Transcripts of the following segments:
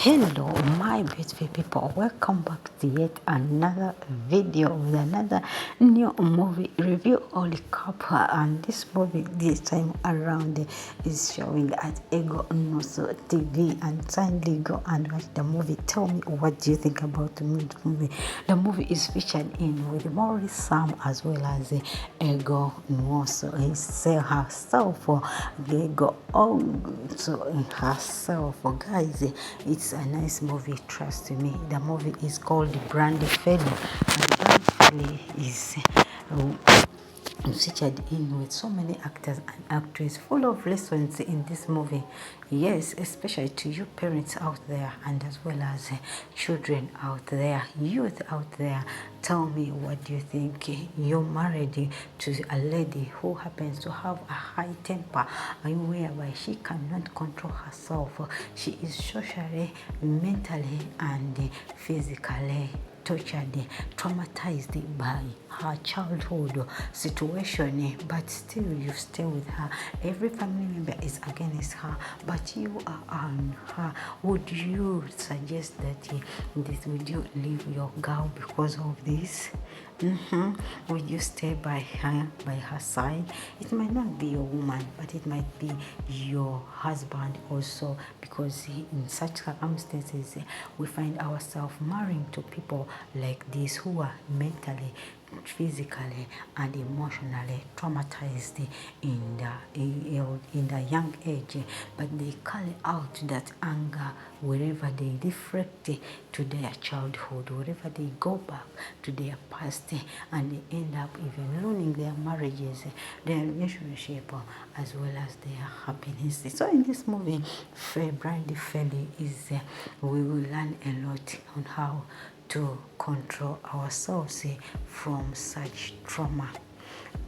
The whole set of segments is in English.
Hello my beautiful people, welcome back to yet another video with another new movie review. Holy couple, and this movie this time around is showing at EGO NWOSU TV, and kindly go and watch the movie. Tell me what do you think about the movie. The movie is featured in with MAURICE Sam as well as EGO NWOSU. He say herself EGO herself, guys. It's a nice movie, trust me. The movie is called Brandy Felly, and Brandy Felly is featured in with so many actors and actresses, full of lessons in this movie. Yes, especially to you parents out there, and as well as children out there, youth out there. Tell me, what do you think? You're married to a lady who happens to have a high temper, and whereby she cannot control herself. She is socially, mentally, and physically tortured, traumatized by her childhood situation, but still you stay with her. Every family member is against her, but you are on her. Would you suggest that would you leave your girl because of this? Would you stay by her side? It might not be your woman, but it might be your husband also, because in such circumstances we find ourselves marrying to people like this who are mentally, physically, and emotionally traumatized in the young age, but they carry out that anger wherever they reflect to their childhood, wherever they go back to their past, and they end up even ruining their marriages, their relationship, as well as their happiness. So in this movie, Brandy Felly is we will learn a lot on how to control ourselves from such trauma.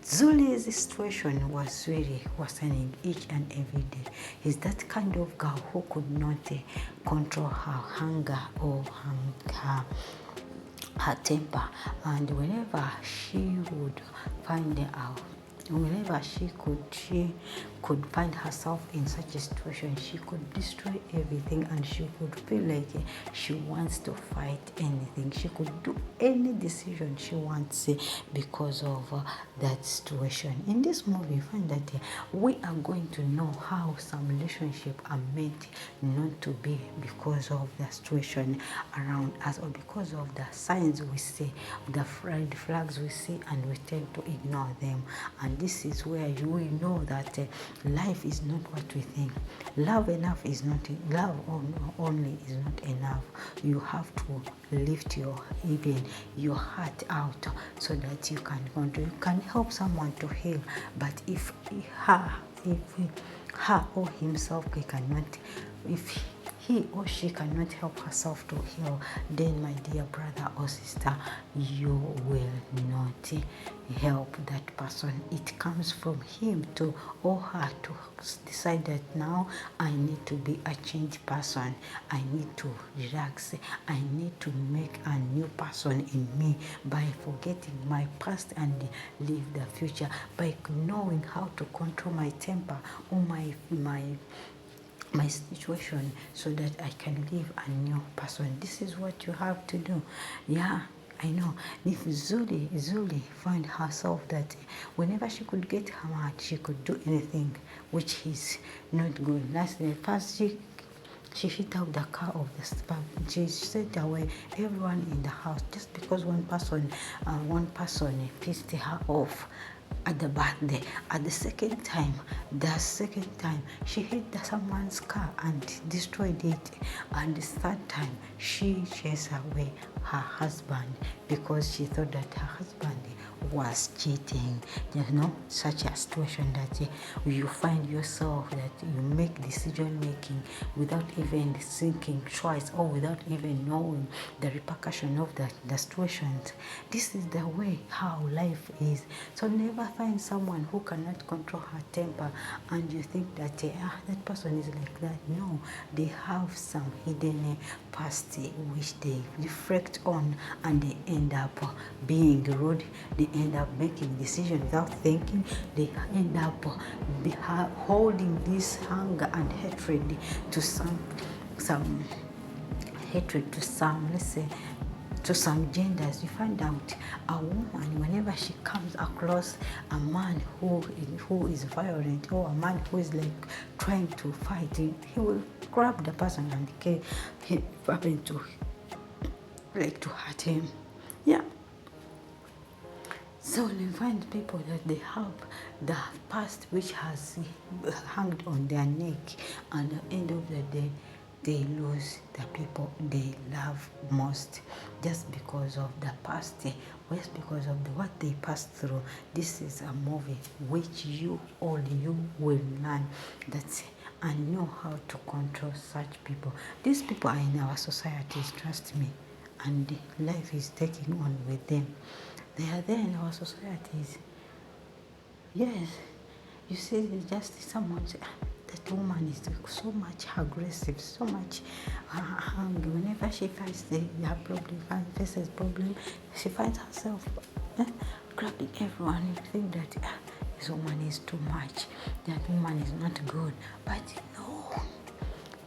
Zuli's situation was really worsening each and every day. He's that kind of girl who could not control her anger or her temper, and whenever she would find out, whenever she could find herself in such a situation, she could destroy everything, and she could feel like she wants to fight anything. She could do any decision she wants because of that situation. In this movie, you find that we are going to know how some relationships are meant not to be because of the situation around us, or because of the signs we see, the red flags we see, and we tend to ignore them. And this is where you will know that life is not what we think. Love only is not enough. You have to lift your heart out so that you can help someone to heal. But if her or himself cannot, if he or she cannot help herself to heal, then my dear brother or sister, you will not help that person. It comes from him to or her to decide that now I need to be a changed person. I need to relax. I need to make a new person in me by forgetting my past and live the future, by knowing how to control my temper or my situation, so that I can live a new person. This is what you have to do. Yeah, I know. If Zuli find herself that whenever she could get mad, she could do anything, which is not good. That's the first she hit out the car of the spam. She sent away everyone in the house just because one person pissed her off at the birthday. At the second time, she hit someone's car and destroyed it. And the third time, she chased away her husband because she thought that her husband was cheating. You know, such a situation that you find yourself that you make decision making without even thinking twice, or without even knowing the repercussion of the situations. This is the way how life is. So never find someone who cannot control her temper and you think that that person is like that. No, they have some hidden past which they reflect on, and they end up being rude. They end up making decisions without thinking. They end up holding this anger and hatred to some hatred to some, let's say, to some genders. You find out a woman, whenever she comes across a man who is violent, or a man who is like trying to fight, he will grab the person and he happen to like to hurt him. Yeah. So you find people that they have the past which has hanged on their neck, and at the end of the day, they lose the people they love most just because of the past, just because of what they passed through. This is a movie which you will learn that and know how to control such people. These people are in our societies, trust me, and life is taking on with them. They are there in our societies. Yes, you see, just someone say, that woman is so much aggressive, so much angry. Whenever she finds her problem, faces problem, she finds herself grabbing everyone. You think that this woman is too much, that woman is not good. But no,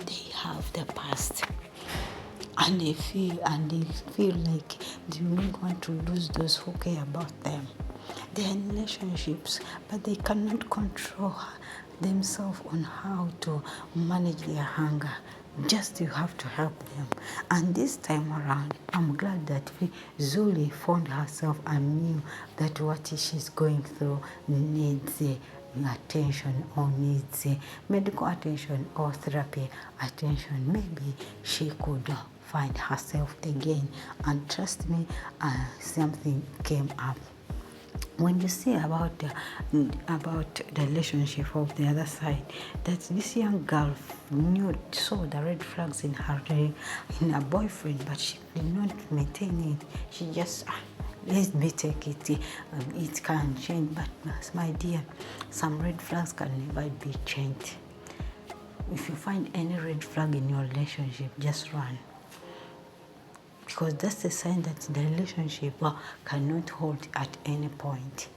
they have the past. And they feel like they don't want to lose those who care about them. They are in relationships, but they cannot control themselves on how to manage their anger. Just you have to help them. And this time around, I'm glad that Zuli found herself and knew that what she's going through needs attention, or needs medical attention or therapy attention. Maybe she could find herself again, and trust me, something came up. When you see about the relationship of the other side, that this young girl saw the red flags in her boyfriend, but she did not maintain it. She just let me take it. It can change, but my dear, some red flags can never be changed. If you find any red flag in your relationship, just run. Because that's a sign that the relationship cannot hold at any point.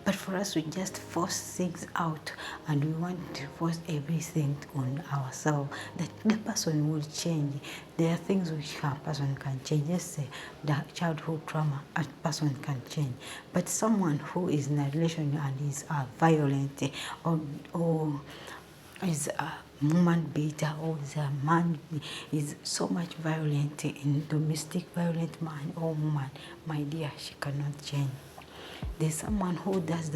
But for us, we just force things out, and we want to force everything on ourselves, that the person will change. There are things which a person can change. Let's say the childhood trauma, a person can change. But someone who is in a relationship and is violent, or is a woman beater, or is a man is so much violent in domestic violent, man or woman, my dear, she cannot change. There's someone who does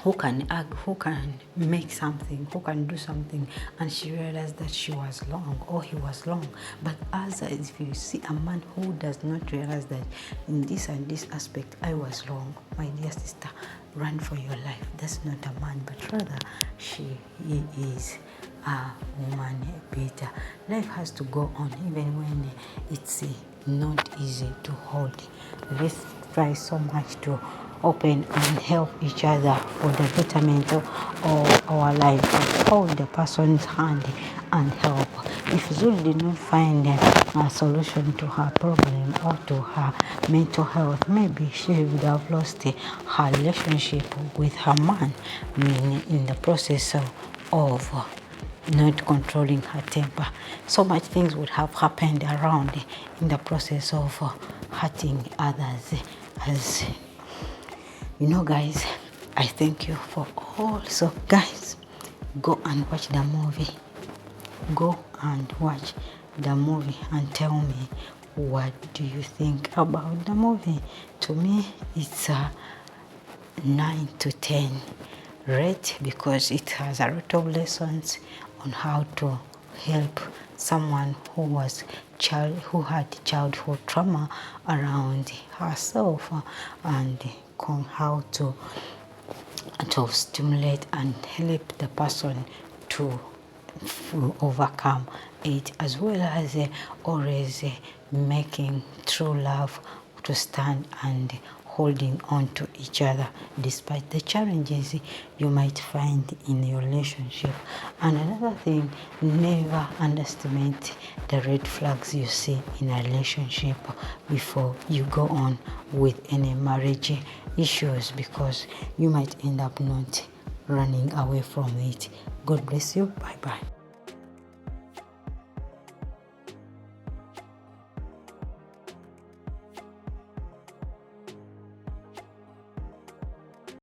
who can act, who can make something, who can do something, and she realized that she was wrong or he was wrong. But if you see a man who does not realize that in this and this aspect I was wrong, my dear sister, run for your life. That's not a man, but rather he is a woman beater. Life has to go on even when it's not easy to hold. Let's try so much to open and help each other for the betterment of our life. Hold the person's hand and help. If Zul did not find a solution to her problem or to her mental health, maybe she would have lost her relationship with her man, in the process of not controlling her temper. So much things would have happened around in the process of hurting others. As you know, guys, I thank you for all. So guys, go and watch the movie. Go and watch the movie and tell me, what do you think about the movie? To me, it's a 9 to 10 rate, because it has a lot of lessons on how to help someone who had childhood trauma around herself, and how to stimulate and help the person to overcome it, as well as always making true love to stand and holding on to each other despite the challenges you might find in your relationship. And another thing, never underestimate the red flags you see in a relationship before you go on with any marriage issues, because you might end up not running away from it. God bless you. Bye bye.